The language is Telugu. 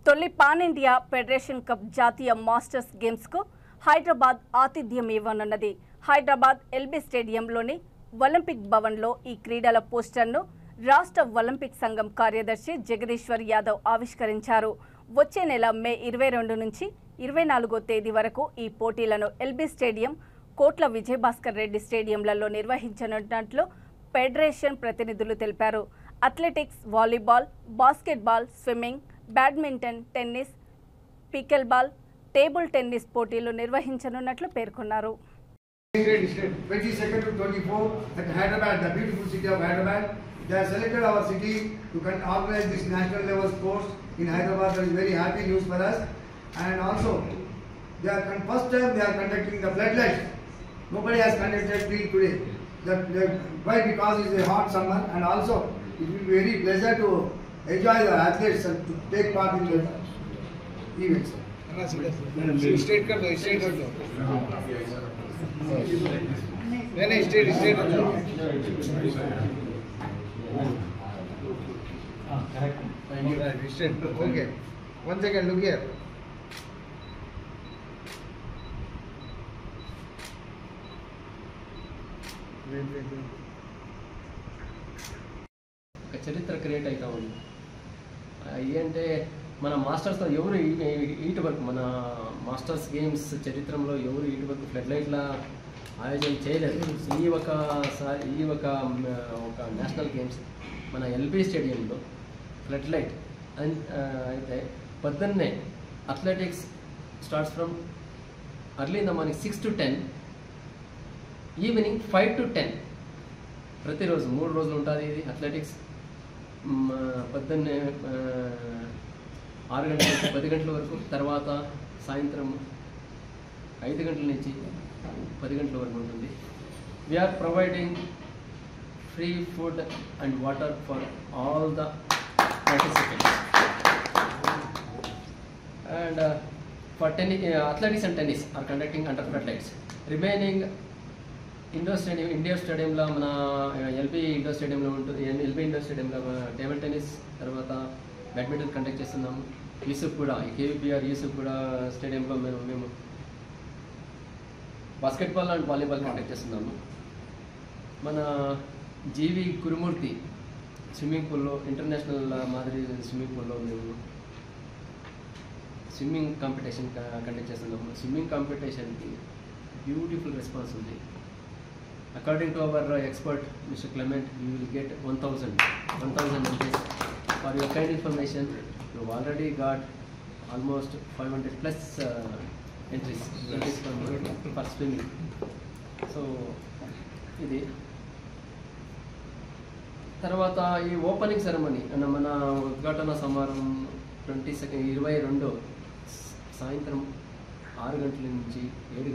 తొలి పాన్ ఇండియా ఫెడరేషన్ కప్ జాతీయ మాస్టర్స్ గేమ్స్ కు హైదరాబాద్ ఆతిథ్యం ఇవ్వనున్నది. హైదరాబాద్ ఎల్బీ స్టేడియంలోని ఒలింపిక్ భవన్లో ఈ క్రీడల పోస్టర్ను రాష్ట్ర ఒలింపిక్ సంఘం కార్యదర్శి జగదీశ్వర్ యాదవ్ ఆవిష్కరించారు. వచ్చే నెల మే 22 నుంచి 24వ తేదీ వరకు ఈ పోటీలను ఎల్బీ స్టేడియం, కోట్ల విజయభాస్కర్ రెడ్డి స్టేడియంలలో నిర్వహించనున్నట్లు ఫెడరేషన్ ప్రతినిధులు తెలిపారు. Athletics, volleyball, basketball, swimming, badminton, tennis, pickle ball, table tennis పోటీలు నిర్వహించనున్నట్లు పేర్కొన్నారు. 22nd to 24 at Hyderabad, the beautiful city of Hyderabad. They have selected our city to organize this national level sports in Hyderabad. That is very happy news for us. And also, first time they are conducting the floodlights. Nobody has conducted till today. Why? Because it is a hot summer, and also it will be very pleasure to enjoy the athletes and to take part in the events. State कर दो नहीं state okay 1 second look here చరిత్ర క్రియేట్ అవుతా ఉంది. ఏంటంటే మన మాస్టర్స్లో ఎవరు ఇటు వరకు మన మాస్టర్స్ గేమ్స్ చరిత్రలో ఎవరు ఇటు వరకు ఫ్లడ్ లైట్ల ఆయోజన చేయలేదు. ఈ ఒక నేషనల్ గేమ్స్ మన ఎల్బీ స్టేడియంలో ఫ్లడ్ లైట్ అయితే పొద్దున్నే athletics starts from early in the morning 6 to 10, evening 5 to 10. ప్రతిరోజు 3 రోజులు ఉంటుంది ఇది అథ్లెటిక్స్. పొద్దున్నే 6 గంటల నుంచి 10 గంటల వరకు, తర్వాత సాయంత్రం 5 గంటల నుంచి 10 గంటల వరకు ఉంటుంది. We're providing free food and water for all the participants. And for athletics and tennis are conducting under floodlights. Remaining indoor స్టేడియంలో మన ఎల్బీ ఇండోర్ స్టేడియంలో ఉంటుంది. ఎల్బీ ఇండోర్ స్టేడియంలో టేబుల్ టెన్నిస్, తర్వాత బ్యాడ్మింటన్ కండక్ట్ చేస్తున్నాము. యూసుఫ్ కూడా కేవీపీఆర్ యూసుఫ్ కూడా స్టేడియంలో మేము బాస్కెట్బాల్ అండ్ వాలీబాల్ కండక్ట్ చేస్తున్నాము. మన జీవి కురుమూర్తి స్విమ్మింగ్ పూల్లో, ఇంటర్నేషనల్ మాదిరి స్విమ్మింగ్ పూల్లో మేము స్విమ్మింగ్ కాంపిటీషన్ కండక్ట్ చేస్తున్నాము. స్విమ్మింగ్ కాంపిటీషన్కి బ్యూటిఫుల్ రెస్పాన్స్ ఉంది. According to our expert, Mr. Clement, you will get 1,000 rupees. For your kind information, you have already got almost 500 plus entries for swimming. So, ఇది తర్వాత ఈ ఓపెనింగ్ సెరమనీ మన ఉద్ఘాటన సమారంభం 22 సాయంత్రం 6 గంటల నుంచి 7 గంటల